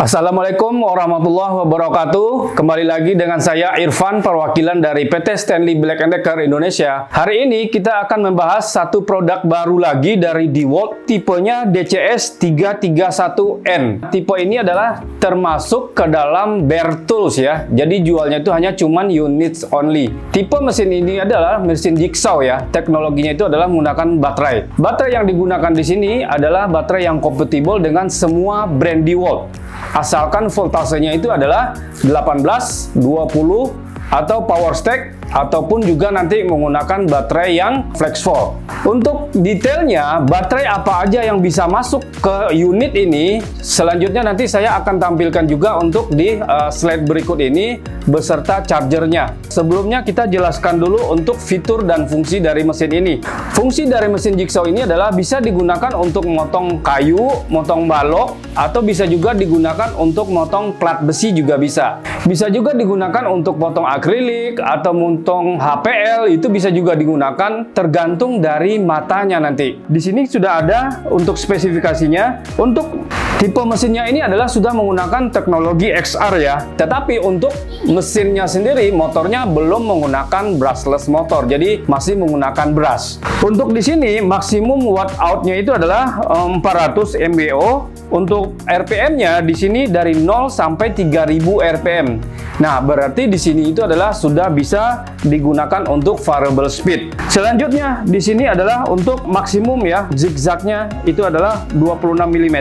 Assalamualaikum warahmatullahi wabarakatuh. Kembali lagi dengan saya Irfan, perwakilan dari PT Stanley Black & Decker Indonesia. Hari ini kita akan membahas satu produk baru lagi dari DeWalt, tipenya DCS 331N. Tipe ini adalah termasuk ke dalam bare tools ya. Jadi jualnya itu hanya cuman units only. Tipe mesin ini adalah mesin jigsaw ya. Teknologinya itu adalah menggunakan baterai. Baterai yang digunakan di sini adalah baterai yang kompatibel dengan semua brand DeWalt. Asalkan voltasenya itu adalah 18, 20, atau power stack, ataupun juga nanti menggunakan baterai yang flex volt. Untuk detailnya, baterai apa aja yang bisa masuk ke unit ini, selanjutnya nanti saya akan tampilkan juga untuk di slide berikut ini beserta chargernya. Sebelumnya kita jelaskan dulu untuk fitur dan fungsi dari mesin ini. Fungsi dari mesin jigsaw ini adalah bisa digunakan untuk memotong kayu, motong balok, atau bisa juga digunakan untuk motong plat besi juga bisa. Bisa juga digunakan untuk potong akrilik atau motong HPL, itu bisa juga digunakan tergantung dari matanya nanti. Di sini sudah ada untuk spesifikasinya. Untuk tipe mesinnya ini adalah sudah menggunakan teknologi XR ya. Tetapi untuk mesinnya sendiri, motornya belum menggunakan brushless motor. Jadi masih menggunakan brush. Untuk di sini maksimum watt outnya itu adalah 400 MBO. Untuk RPM-nya di sini dari 0 sampai 3000 RPM. Nah, berarti di sini itu adalah sudah bisa digunakan untuk variable speed. Selanjutnya di sini adalah untuk maksimum ya, zigzagnya itu adalah 26 mm.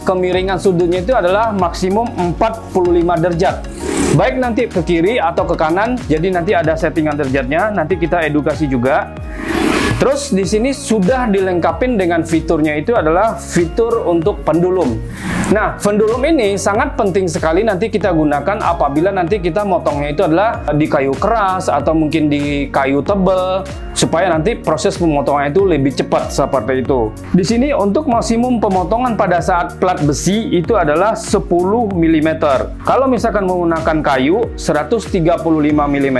Kemiringan sudutnya itu adalah maksimum 45 derajat. Baik nanti ke kiri atau ke kanan, jadi nanti ada settingan derajatnya, nanti kita edukasi juga. Terus di sini sudah dilengkapi dengan fiturnya itu adalah fitur untuk pendulum. Nah, pendulum ini sangat penting sekali nanti kita gunakan apabila nanti kita motongnya itu adalah di kayu keras atau mungkin di kayu tebal, supaya nanti proses pemotongan itu lebih cepat seperti itu. Di sini untuk maksimum pemotongan pada saat plat besi itu adalah 10 mm. Kalau misalkan menggunakan kayu 135 mm.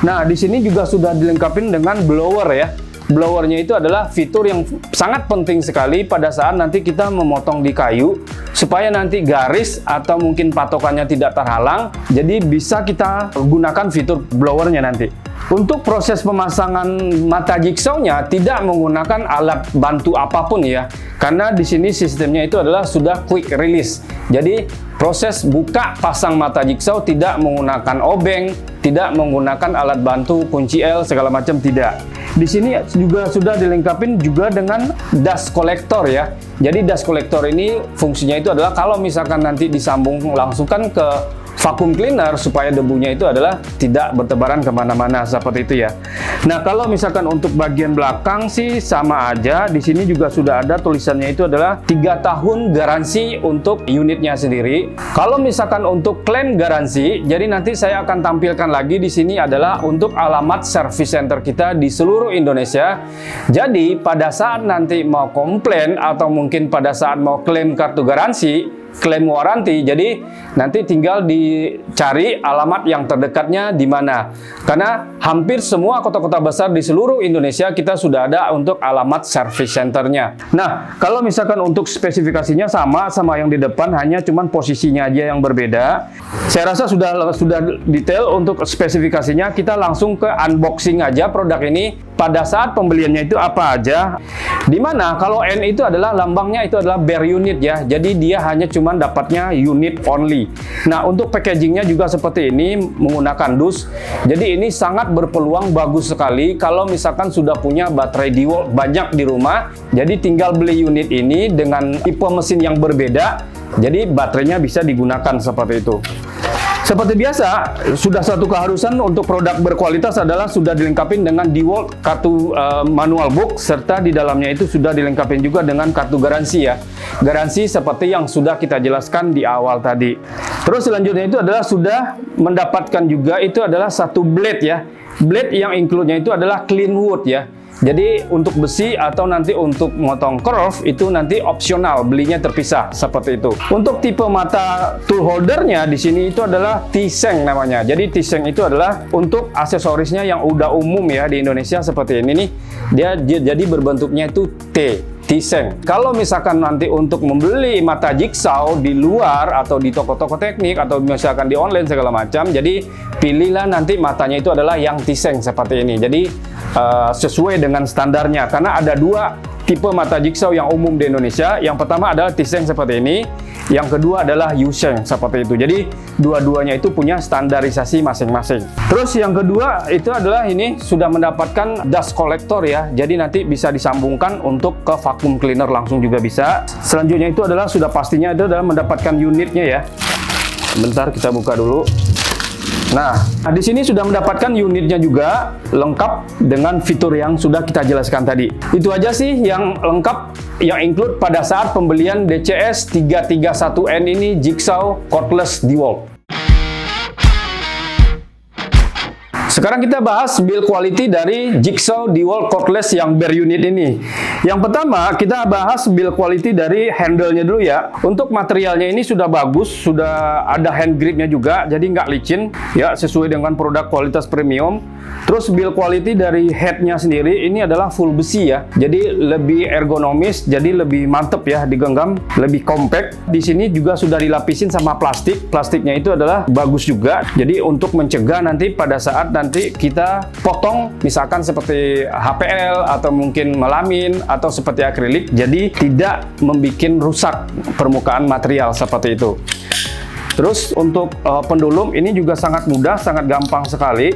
Nah, di sini juga sudah dilengkapi dengan blower ya. Blowernya itu adalah fitur yang sangat penting sekali pada saat nanti kita memotong di kayu, supaya nanti garis atau mungkin patokannya tidak terhalang. Jadi bisa kita gunakan fitur blowernya nanti. Untuk proses pemasangan mata jigsawnya tidak menggunakan alat bantu apapun ya, karena di sini sistemnya itu adalah sudah quick release. Jadi proses buka pasang mata jigsaw tidak menggunakan obeng, tidak menggunakan alat bantu kunci L segala macam, tidak. Di sini juga sudah dilengkapi juga dengan dust collector ya. Jadi dust collector ini fungsinya itu adalah kalau misalkan nanti disambung langsungkan ke vacuum cleaner supaya debunya itu adalah tidak bertebaran kemana-mana seperti itu ya. Nah, kalau misalkan untuk bagian belakang sih sama aja. Di sini juga sudah ada tulisannya itu adalah 3 tahun garansi untuk unitnya sendiri. Kalau misalkan untuk klaim garansi, jadi nanti saya akan tampilkan lagi di sini adalah untuk alamat service center kita di seluruh Indonesia. Jadi pada saat nanti mau komplain atau mungkin pada saat mau klaim kartu garansi, klaim waranti, jadi nanti tinggal dicari alamat yang terdekatnya di mana. Karena hampir semua kota-kota besar di seluruh Indonesia kita sudah ada untuk alamat service centernya. Nah, kalau misalkan untuk spesifikasinya sama yang di depan, hanya cuman posisinya aja yang berbeda. Saya rasa sudah detail untuk spesifikasinya. Kita langsung ke unboxing aja produk ini. Pada saat pembeliannya itu apa aja, dimana kalau N itu adalah lambangnya itu adalah bare unit ya, jadi dia hanya cuman dapatnya unit only. Nah, untuk packagingnya juga seperti ini menggunakan dus. Jadi ini sangat berpeluang bagus sekali kalau misalkan sudah punya baterai DeWalt banyak di rumah, jadi tinggal beli unit ini dengan tipe mesin yang berbeda, jadi baterainya bisa digunakan seperti itu. Seperti biasa, sudah satu keharusan untuk produk berkualitas adalah sudah dilengkapi dengan DeWalt kartu manual book, serta di dalamnya itu sudah dilengkapi juga dengan kartu garansi ya. Garansi seperti yang sudah kita jelaskan di awal tadi. Terus selanjutnya itu adalah sudah mendapatkan juga itu adalah satu blade ya. Blade yang include-nya itu adalah clean wood ya. Jadi untuk besi atau nanti untuk motong curve itu nanti opsional, belinya terpisah seperti itu. Untuk tipe mata tool holdernya di sini itu adalah T-Seng namanya. Jadi T-Seng itu adalah untuk aksesorisnya yang udah umum ya di Indonesia seperti ini nih. Dia jadi berbentuknya itu T. T-Seng. Kalau misalkan nanti untuk membeli mata jigsaw di luar atau di toko-toko teknik atau misalkan di online segala macam, jadi pilihlah nanti matanya itu adalah yang T-Seng seperti ini. Jadi sesuai dengan standarnya, karena ada dua tipe mata jigsaw yang umum di Indonesia. Yang pertama adalah T-Seng seperti ini, yang kedua adalah U-Seng seperti itu. Jadi dua-duanya itu punya standarisasi masing-masing. Terus yang kedua itu adalah ini sudah mendapatkan dust collector ya. Jadi nanti bisa disambungkan untuk ke vacuum cleaner langsung juga bisa. Selanjutnya itu adalah sudah pastinya itu adalah mendapatkan unitnya ya. Bentar kita buka dulu. Nah, di sini sudah mendapatkan unitnya juga lengkap dengan fitur yang sudah kita jelaskan tadi. Itu aja sih yang lengkap, yang include pada saat pembelian DCS 331N ini jigsaw cordless DeWalt. Sekarang kita bahas build quality dari jigsaw DeWalt cordless yang bare unit ini. Yang pertama, kita bahas build quality dari handle-nya dulu ya. Untuk materialnya ini sudah bagus, sudah ada hand gripnya juga, jadi nggak licin ya, sesuai dengan produk kualitas premium. Terus build quality dari head-nya sendiri ini adalah full besi ya, jadi lebih ergonomis, jadi lebih mantep ya digenggam, lebih compact. Di sini juga sudah dilapisin sama plastik. Plastiknya itu adalah bagus juga, jadi untuk mencegah nanti pada saat nanti kita potong, misalkan seperti HPL atau mungkin melamin atau seperti akrilik, jadi tidak membuat rusak permukaan material seperti itu. Terus untuk pendulum ini juga sangat mudah, sangat gampang sekali.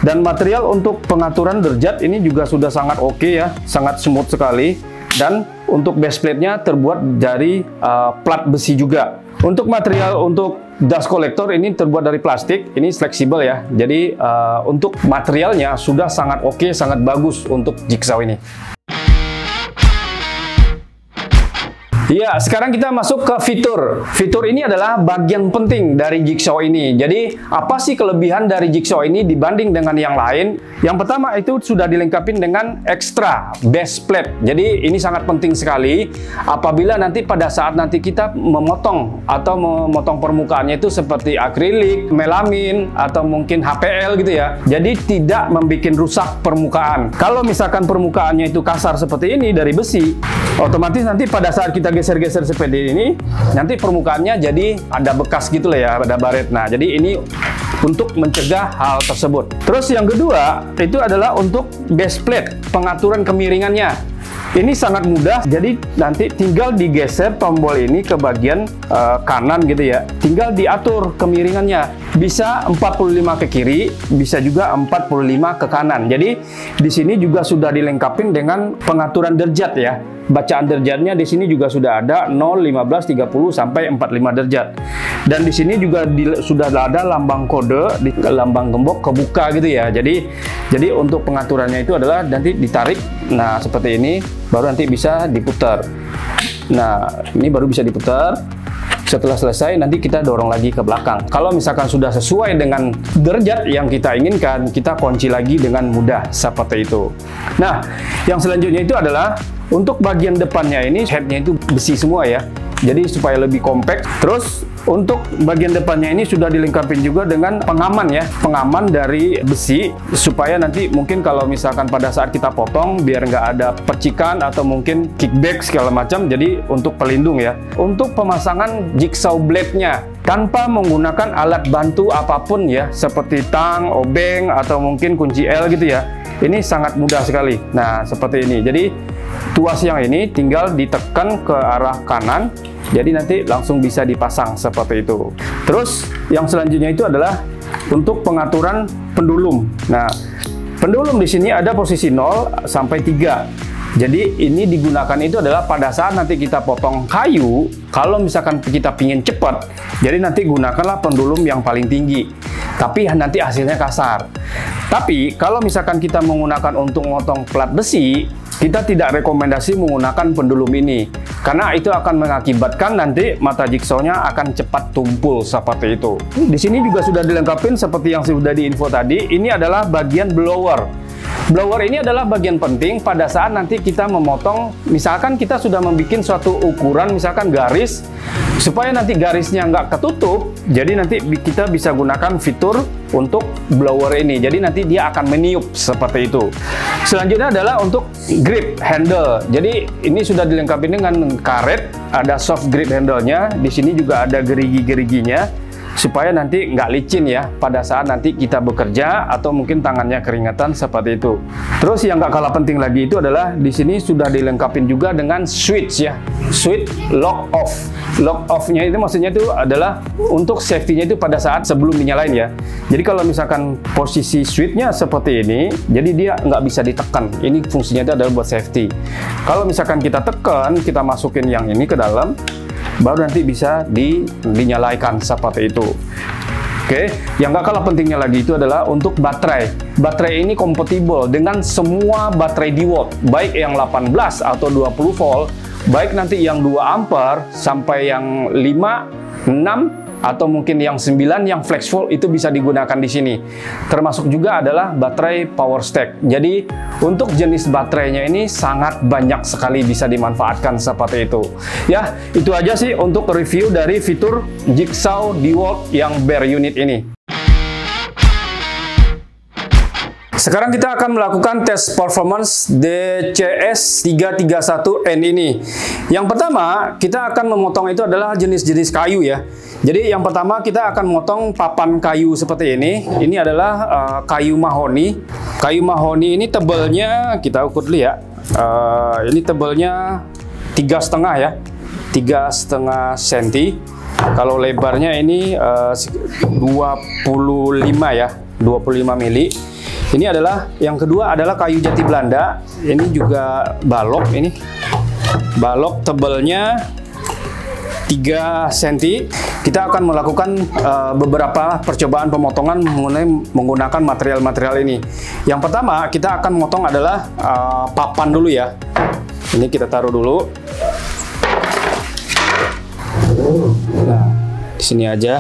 Dan material untuk pengaturan derajat ini juga sudah sangat oke ya, sangat smooth sekali. Dan untuk base plate-nya terbuat dari plat besi juga. Untuk material untuk dust collector ini terbuat dari plastik, ini fleksibel ya. Jadi untuk materialnya sudah sangat oke, sangat bagus untuk jigsaw ini. Ya, sekarang kita masuk ke fitur. Fitur ini adalah bagian penting dari jigsaw ini. Jadi, apa sih kelebihan dari jigsaw ini dibanding dengan yang lain? Yang pertama itu sudah dilengkapi dengan extra base plate. Jadi, ini sangat penting sekali. Apabila nanti pada saat nanti kita memotong atau memotong permukaannya itu seperti akrilik, melamin, atau mungkin HPL gitu ya. Jadi, tidak membuat rusak permukaan. Kalau misalkan permukaannya itu kasar seperti ini dari besi, otomatis nanti pada saat kita geser-geser seperti ini, nanti permukaannya jadi ada bekas gitu lah ya, ada baret. Nah, jadi ini untuk mencegah hal tersebut. Terus yang kedua, itu adalah untuk base plate, pengaturan kemiringannya. Ini sangat mudah, jadi nanti tinggal digeser tombol ini ke bagian kanan gitu ya. Tinggal diatur kemiringannya. Bisa 45 ke kiri, bisa juga 45 ke kanan. Jadi di sini juga sudah dilengkapi dengan pengaturan derajat ya. Bacaan derajatnya di sini juga sudah ada 0, 15, 30 sampai 45 derajat. Dan di sini juga sudah ada lambang kode, lambang gembok kebuka gitu ya. Jadi untuk pengaturannya itu adalah nanti ditarik, nah seperti ini, baru nanti bisa diputar. Nah, ini baru bisa diputar. Setelah selesai, nanti kita dorong lagi ke belakang. Kalau misalkan sudah sesuai dengan derajat yang kita inginkan, kita kunci lagi dengan mudah seperti itu. Nah, yang selanjutnya itu adalah untuk bagian depannya ini, headnya itu besi semua ya. Jadi supaya lebih compact. Terus untuk bagian depannya ini sudah dilengkapi juga dengan pengaman ya, pengaman dari besi supaya nanti mungkin kalau misalkan pada saat kita potong biar nggak ada percikan atau mungkin kickback segala macam, jadi untuk pelindung ya. Untuk pemasangan jigsaw blade-nya tanpa menggunakan alat bantu apapun ya, seperti tang, obeng atau mungkin kunci L gitu ya. Ini sangat mudah sekali. Nah, seperti ini. Jadi tuas yang ini tinggal ditekan ke arah kanan, jadi nanti langsung bisa dipasang seperti itu. Terus yang selanjutnya itu adalah untuk pengaturan pendulum. Nah, pendulum di sini ada posisi 0 sampai 3. Jadi ini digunakan itu adalah pada saat nanti kita potong kayu, kalau misalkan kita pingin cepat, jadi nanti gunakanlah pendulum yang paling tinggi. Tapi nanti hasilnya kasar. Tapi kalau misalkan kita menggunakan untuk memotong plat besi, kita tidak rekomendasi menggunakan pendulum ini. Karena itu akan mengakibatkan nanti mata jigsawnya akan cepat tumpul seperti itu. Di sini juga sudah dilengkapi seperti yang sudah diinfo tadi. Ini adalah bagian blower. Blower ini adalah bagian penting pada saat nanti kita memotong, misalkan kita sudah membuat suatu ukuran, misalkan garis, supaya nanti garisnya nggak ketutup, jadi nanti kita bisa gunakan fitur untuk blower ini. Jadi nanti dia akan meniup seperti itu. Selanjutnya adalah untuk grip handle. Jadi ini sudah dilengkapi dengan karet, ada soft grip handle-nya. Di sini juga ada gerigi-geriginya, supaya nanti nggak licin ya pada saat nanti kita bekerja atau mungkin tangannya keringetan seperti itu. Terus yang nggak kalah penting lagi itu adalah di sini sudah dilengkapi juga dengan switch ya, switch lock off. Lock off-nya itu maksudnya itu adalah untuk safety-nya itu pada saat sebelum dinyalain ya. Jadi kalau misalkan posisi switch-nya seperti ini, jadi dia nggak bisa ditekan. Ini fungsinya itu adalah buat safety. Kalau misalkan kita tekan, kita masukin yang ini ke dalam, baru nanti bisa dinyalakan seperti itu. Oke, yang gak kalah pentingnya lagi itu adalah untuk baterai. Baterai ini kompatibel dengan semua baterai DeWalt, baik yang 18 atau 20 volt, baik nanti yang 2 ampere sampai yang 5, 6 atau mungkin yang 9 yang flex volt itu bisa digunakan di sini. Termasuk juga adalah baterai power stack. Jadi untuk jenis baterainya ini sangat banyak sekali bisa dimanfaatkan seperti itu. Ya, itu aja sih untuk review dari fitur Jigsaw DeWalt yang bare unit ini. Sekarang kita akan melakukan tes performance DCS331N ini. Yang pertama, kita akan memotong itu adalah jenis-jenis kayu ya. Jadi yang pertama kita akan memotong papan kayu seperti ini. Ini adalah kayu mahoni. Kayu mahoni ini tebalnya kita ukur dulu ya. Ini tebalnya 3,5 ya, 3,5 cm. Kalau lebarnya ini 25 ya, 25 mili. Ini adalah yang kedua adalah kayu jati Belanda. Ini juga balok ini. Balok tebalnya 3 cm. Kita akan melakukan beberapa percobaan pemotongan menggunakan material-material ini. Yang pertama kita akan memotong adalah papan dulu ya. Ini kita taruh dulu. Nah, di sini aja.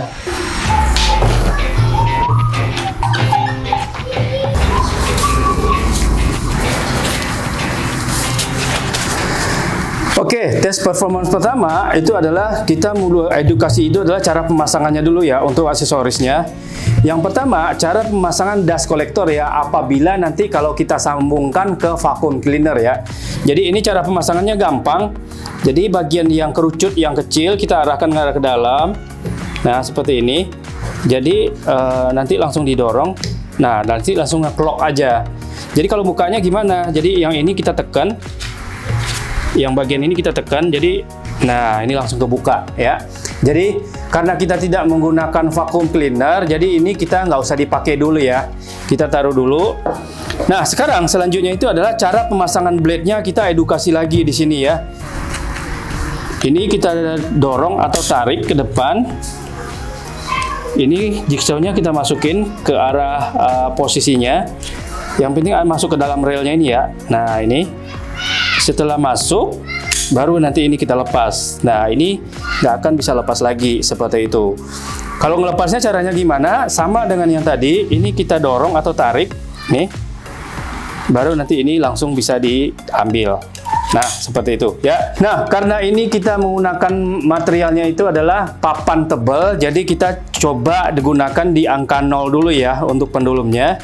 Oke, tes performance pertama itu adalah kita mulai edukasi itu adalah cara pemasangannya dulu ya untuk aksesorisnya. Yang pertama, cara pemasangan dust collector ya apabila nanti kalau kita sambungkan ke vacuum cleaner ya. Jadi ini cara pemasangannya gampang. Jadi bagian yang kerucut yang kecil kita arahkan ke dalam. Nah, seperti ini. Jadi nanti langsung didorong. Nah, nanti langsung nge-clock aja. Jadi kalau bukanya gimana? Jadi yang ini kita tekan. Yang bagian ini kita tekan, jadi nah ini langsung kebuka ya. Jadi karena kita tidak menggunakan vacuum cleaner, jadi ini kita nggak usah dipakai dulu ya. Kita taruh dulu. Nah sekarang selanjutnya itu adalah cara pemasangan blade-nya, kita edukasi lagi di sini ya. Ini kita dorong atau tarik ke depan. Ini jigsaw-nya kita masukin ke arah posisinya. Yang penting masuk ke dalam railnya ini ya. Nah ini. Setelah masuk, baru nanti ini kita lepas. Nah, ini nggak akan bisa lepas lagi seperti itu. Kalau ngelepasnya caranya gimana? Sama dengan yang tadi, ini kita dorong atau tarik, nih. Baru nanti ini langsung bisa diambil. Nah, seperti itu ya. Nah, karena ini kita menggunakan materialnya itu adalah papan tebal, jadi kita coba digunakan di angka 0 dulu ya untuk pendulumnya.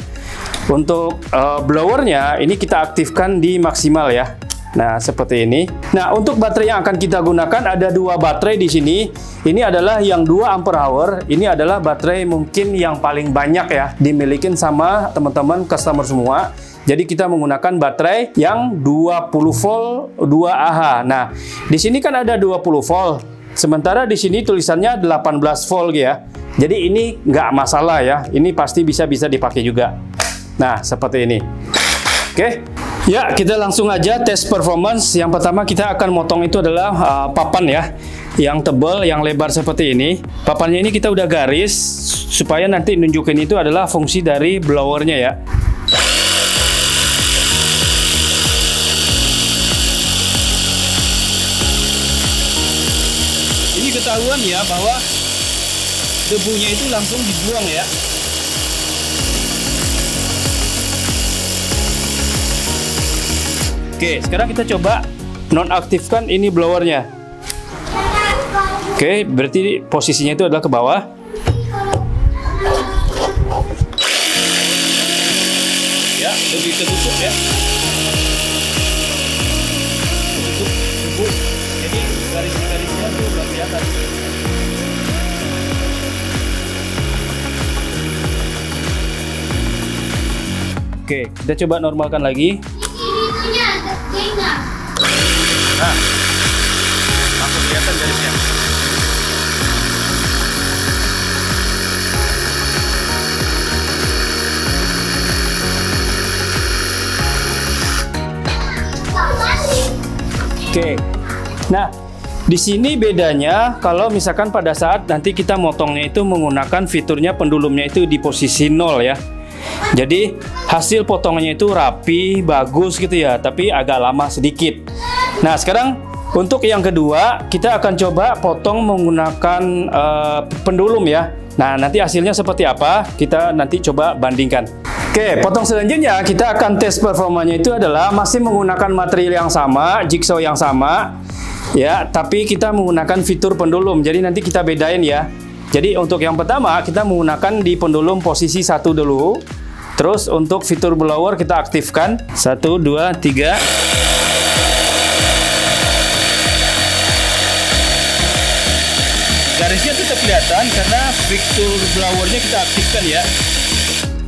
Untuk blowernya, ini kita aktifkan di maksimal ya. Nah, seperti ini. Nah, untuk baterai yang akan kita gunakan ada 2 baterai di sini. Ini adalah yang 2 ampere hour. Ini adalah baterai mungkin yang paling banyak ya dimiliki sama teman-teman customer semua. Jadi kita menggunakan baterai yang 20 volt 2Ah. Nah, di sini kan ada 20 volt. Sementara di sini tulisannya 18 volt ya. Jadi ini nggak masalah ya. Ini pasti bisa dipakai juga. Nah, seperti ini. Oke. Ya, kita langsung aja tes performance. Yang pertama kita akan motong itu adalah papan ya, yang tebal, yang lebar seperti ini. Papannya ini kita udah garis, supaya nanti nunjukin itu adalah fungsi dari blowernya ya. Ini ketahuan ya bahwa debunya itu langsung dibuang ya. Oke, sekarang kita coba nonaktifkan ini blowernya. Oke, berarti posisinya itu adalah ke bawah. Ya, lebih tertutup ya. Tertutup, jadi garis-garisnya tuh nggak kelihatan. Oke, kita coba normalkan lagi. Nah, langsung kelihatan garisnya. Oke, nah di sini bedanya kalau misalkan pada saat nanti kita motongnya itu menggunakan fiturnya pendulumnya itu di posisi 0 ya. Jadi hasil potongnya itu rapi, bagus gitu ya, tapi agak lama sedikit. Nah sekarang untuk yang kedua kita akan coba potong menggunakan pendulum ya. Nah nanti hasilnya seperti apa kita nanti coba bandingkan. Oke, potong selanjutnya kita akan tes performanya itu adalah masih menggunakan material yang sama, jigsaw yang sama ya, tapi kita menggunakan fitur pendulum. Jadi nanti kita bedain ya. Jadi untuk yang pertama kita menggunakan di pendulum posisi 1 dulu. Terus untuk fitur blower kita aktifkan 1, 2, 3. Garisnya tetap kelihatan karena fitur blowernya kita aktifkan ya.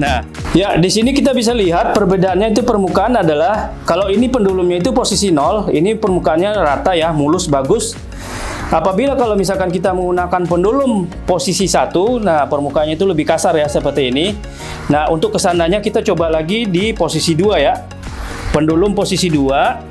Nah, ya di sini kita bisa lihat perbedaannya itu permukaan adalah kalau ini pendulumnya itu posisi 0, ini permukaannya rata ya, mulus, bagus. Apabila kalau misalkan kita menggunakan pendulum posisi 1, nah permukaannya itu lebih kasar ya seperti ini. Nah, untuk kesananya kita coba lagi di posisi 2 ya. Pendulum posisi 2.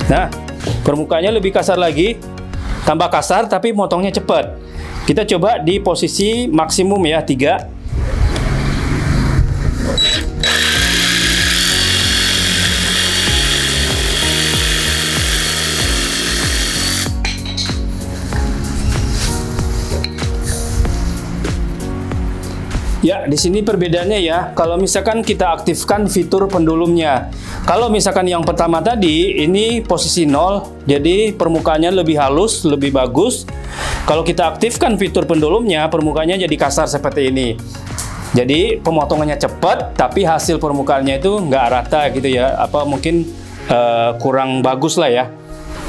Nah, permukaannya lebih kasar lagi, tambah kasar tapi motongnya cepat. Kita coba di posisi maksimum ya, 3. Ya, di sini perbedaannya ya. Kalau misalkan kita aktifkan fitur pendulumnya. Kalau misalkan yang pertama tadi, ini posisi 0, jadi permukaannya lebih halus, lebih bagus. Kalau kita aktifkan fitur pendulumnya, permukaannya jadi kasar seperti ini. Jadi pemotongannya cepat, tapi hasil permukaannya itu nggak rata gitu ya. Apa mungkin kurang bagus lah ya.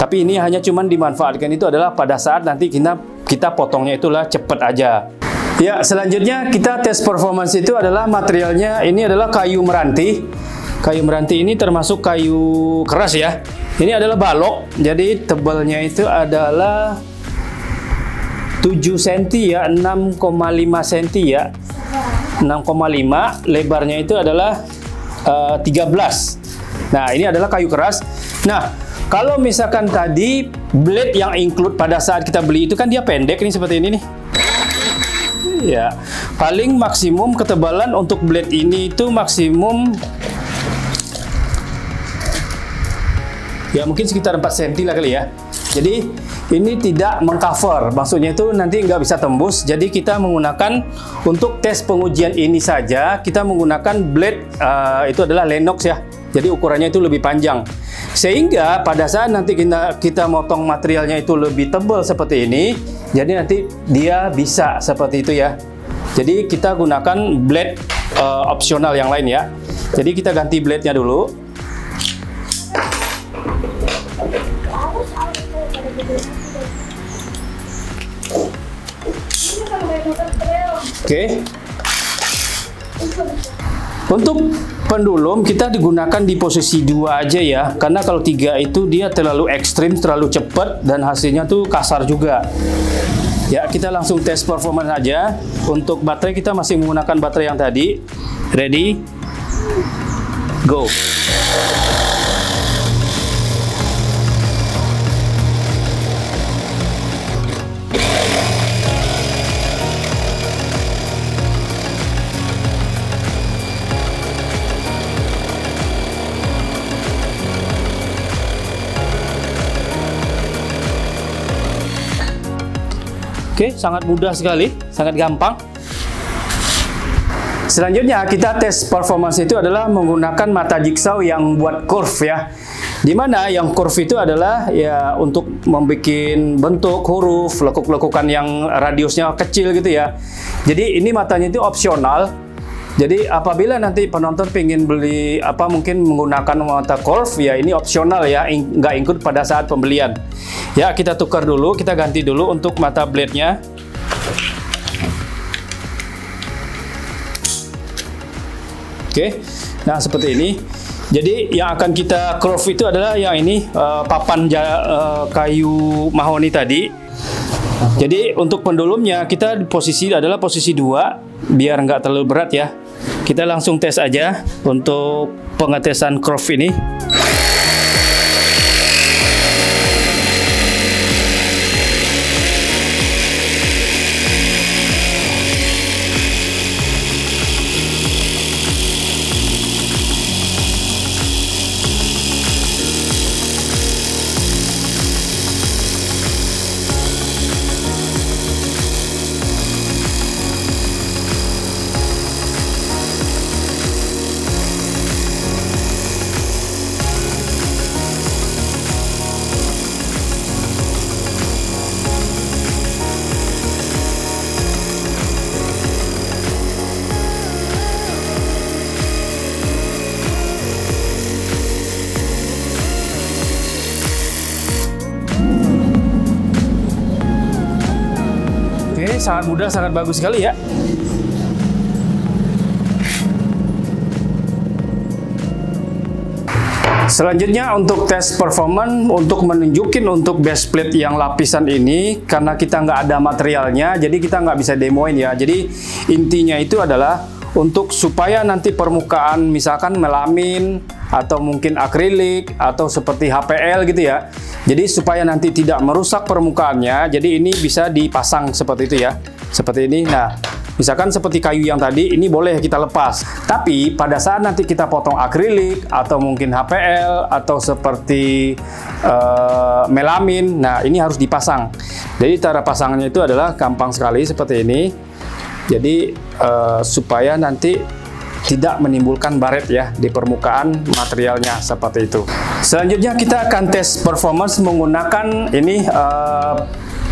Tapi ini hanya cuman dimanfaatkan itu adalah pada saat nanti kita potongnya itulah cepat aja. Ya, selanjutnya kita tes performance itu adalah materialnya ini adalah kayu meranti. Kayu meranti ini termasuk kayu keras ya. Ini adalah balok, jadi tebalnya itu adalah 7 cm ya, 6,5 cm ya. 6,5, lebarnya itu adalah 13. Nah, ini adalah kayu keras. Nah, kalau misalkan tadi blade yang include pada saat kita beli itu kan dia pendek nih seperti ini nih. Ya, paling maksimum ketebalan untuk blade ini itu maksimum ya mungkin sekitar 4 cm lah kali ya. Jadi ini tidak mengcover, maksudnya itu nanti nggak bisa tembus. Jadi kita menggunakan untuk tes pengujian ini saja kita menggunakan blade itu adalah Lennox ya. Jadi ukurannya itu lebih panjang. Sehingga pada saat nanti kita motong materialnya itu lebih tebal seperti ini, jadi nanti dia bisa seperti itu ya. Jadi kita gunakan blade opsional yang lain ya. Jadi kita ganti blade-nya dulu. Oke. Untuk pendulum kita digunakan di posisi 2 aja ya, karena kalau 3 itu dia terlalu ekstrim, terlalu cepat dan hasilnya tuh kasar juga. Ya, kita langsung tes performance aja. Untuk baterai kita masih menggunakan baterai yang tadi. Ready? Go. Oke, sangat mudah sekali, sangat gampang. Selanjutnya kita tes performance itu adalah menggunakan mata jigsaw yang buat curve ya. Dimana yang curve itu adalah ya untuk membuat bentuk huruf, lekuk-lekukan yang radiusnya kecil gitu ya. Jadi ini matanya itu opsional. Jadi apabila nanti penonton pengen beli mungkin menggunakan mata curve ya, ini opsional ya, nggak include pada saat pembelian. Ya, kita tukar dulu, kita ganti dulu untuk mata blade-nya. Oke, nah seperti ini. Jadi yang akan kita curve itu adalah yang ini, papan kayu mahoni tadi. Jadi untuk pendulumnya kita posisi adalah posisi 2 biar nggak terlalu berat ya. Kita langsung tes aja untuk pengetesan curve ini. Sangat mudah, sangat bagus sekali ya. Selanjutnya untuk tes performance, untuk menunjukin untuk base plate yang lapisan ini, karena kita nggak ada materialnya, jadi kita nggak bisa demoin ya. Jadi intinya itu adalah untuk supaya nanti permukaan misalkan melamin atau mungkin akrilik atau seperti HPL gitu ya. Jadi supaya nanti tidak merusak permukaannya, jadi ini bisa dipasang seperti itu ya. Seperti ini. Nah, misalkan seperti kayu yang tadi, ini boleh kita lepas. Tapi pada saat nanti kita potong akrilik atau mungkin HPL atau seperti melamin, nah ini harus dipasang. Jadi cara pasangnya itu adalah gampang sekali seperti ini. Jadi supaya nanti tidak menimbulkan baret ya di permukaan materialnya seperti itu. Selanjutnya kita akan tes performance menggunakan ini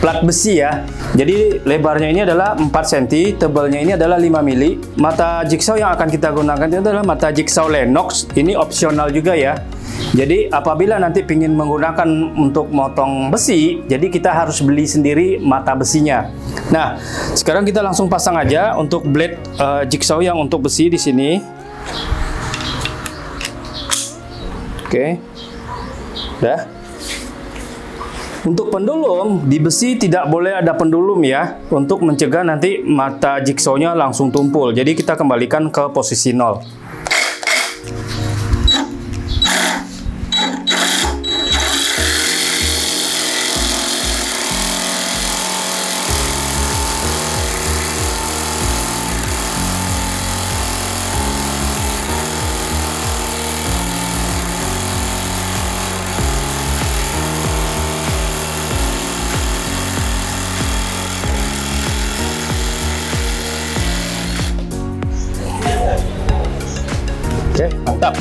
plat besi ya. Jadi lebarnya ini adalah 4 cm, tebalnya ini adalah 5 mili. Mata jigsaw yang akan kita gunakan itu adalah mata jigsaw Lennox. Ini opsional juga ya. Jadi apabila nanti ingin menggunakan untuk motong besi, jadi kita harus beli sendiri mata besinya. Nah, sekarang kita langsung pasang aja untuk blade jigsaw yang untuk besi di sini. Oke, udah. Untuk pendulum di besi tidak boleh ada pendulum ya, untuk mencegah nanti mata jigsawnya langsung tumpul. Jadi kita kembalikan ke posisi 0. Oke, mantap.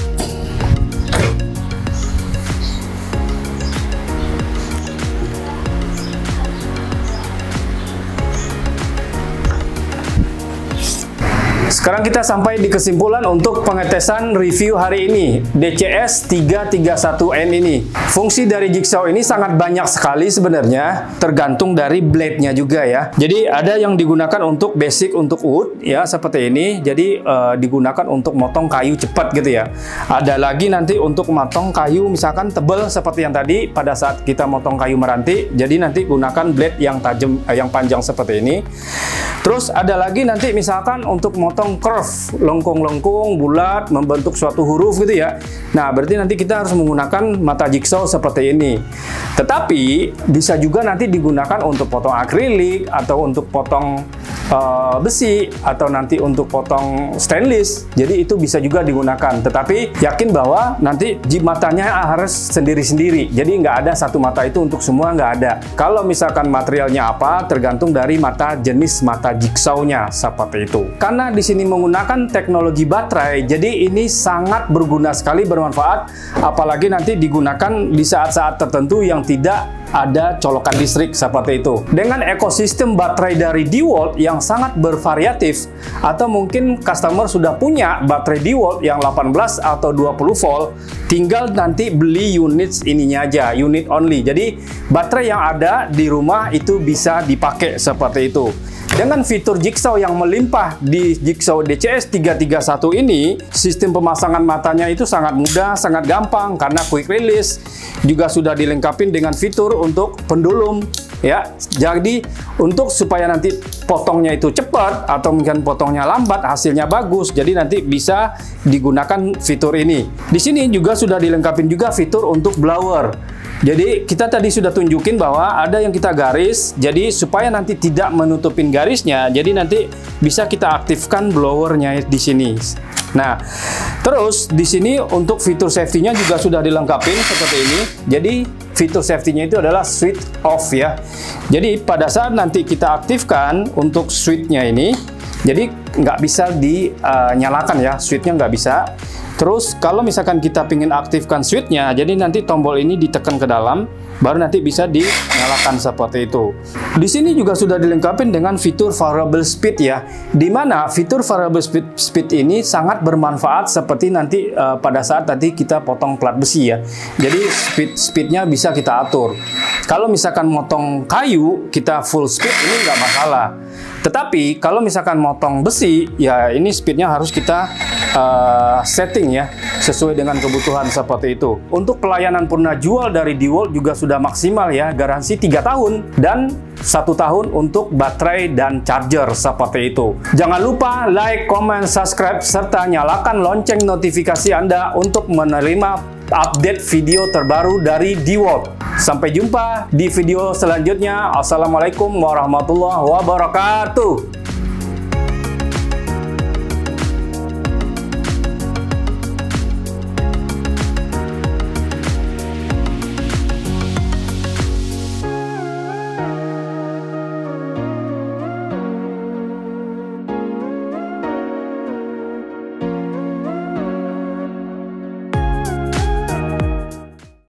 Sekarang kita sampai di kesimpulan untuk pengetesan review hari ini, DCS 331N ini. Fungsi dari jigsaw ini sangat banyak sekali sebenarnya, tergantung dari blade-nya juga ya. Jadi ada yang digunakan untuk basic, untuk wood ya seperti ini. Jadi digunakan untuk motong kayu cepat gitu ya. Ada lagi nanti untuk motong kayu misalkan tebal seperti yang tadi pada saat kita motong kayu meranti. Jadi nanti gunakan blade yang tajam, yang panjang seperti ini. Terus ada lagi nanti misalkan untuk motong memotong curve, lengkung-lengkung, bulat, membentuk suatu huruf gitu ya. Nah, berarti nanti kita harus menggunakan mata jigsaw seperti ini. Tetapi bisa juga nanti digunakan untuk potong akrilik atau untuk potong besi atau nanti untuk potong stainless. Jadi itu bisa juga digunakan. Tetapi yakin bahwa nanti matanya harus sendiri-sendiri. Jadi nggak ada satu mata itu untuk semua, nggak ada. Kalau misalkan materialnya apa, tergantung dari mata jenis mata jigsawnya seperti itu. Karena di sini menggunakan teknologi baterai, jadi ini sangat berguna sekali, bermanfaat. Apalagi nanti digunakan di saat-saat tertentu yang tidak ada colokan listrik seperti itu. Dengan ekosistem baterai dari DeWalt yang sangat bervariatif, atau mungkin customer sudah punya baterai DeWalt yang 18 atau 20 volt, tinggal nanti beli unit ininya aja, unit only. Jadi baterai yang ada di rumah itu bisa dipakai seperti itu. Dengan fitur jigsaw yang melimpah di jigsaw DCS 331 ini, sistem pemasangan matanya itu sangat mudah, sangat gampang karena quick release. Juga sudah dilengkapi dengan fitur untuk pendulum ya. Jadi untuk supaya nanti potongnya itu cepat atau mungkin potongnya lambat, hasilnya bagus. Jadi nanti bisa digunakan fitur ini. Di sini juga sudah dilengkapi juga fitur untuk blower. Jadi kita tadi sudah tunjukin bahwa ada yang kita garis, jadi supaya nanti tidak menutupin garisnya, jadi nanti bisa kita aktifkan blowernya di sini. Nah, terus di sini untuk fitur safety-nya juga sudah dilengkapi seperti ini. Jadi fitur safety-nya itu adalah switch off ya. Jadi pada saat nanti kita aktifkan untuk switch-nya ini, jadi nggak bisa dinyalakan ya, switch-nya nggak bisa. Terus kalau misalkan kita ingin aktifkan switch-nya, jadi nanti tombol ini ditekan ke dalam, baru nanti bisa dinyalakan seperti itu. Di sini juga sudah dilengkapi dengan fitur variable speed ya, di mana fitur variable speed ini sangat bermanfaat seperti nanti pada saat tadi kita potong plat besi ya. Jadi speednya bisa kita atur. Kalau misalkan motong kayu, kita full speed ini nggak masalah. Tetapi kalau misalkan motong besi, ya ini speednya harus kita setting ya, sesuai dengan kebutuhan seperti itu. Untuk pelayanan purna jual dari DeWalt juga sudah maksimal ya, garansi 3 tahun dan 1 tahun untuk baterai dan charger seperti itu. Jangan lupa like, comment, subscribe, serta nyalakan lonceng notifikasi Anda untuk menerima update video terbaru dari DeWalt. Sampai jumpa di video selanjutnya. Assalamualaikum warahmatullahi wabarakatuh.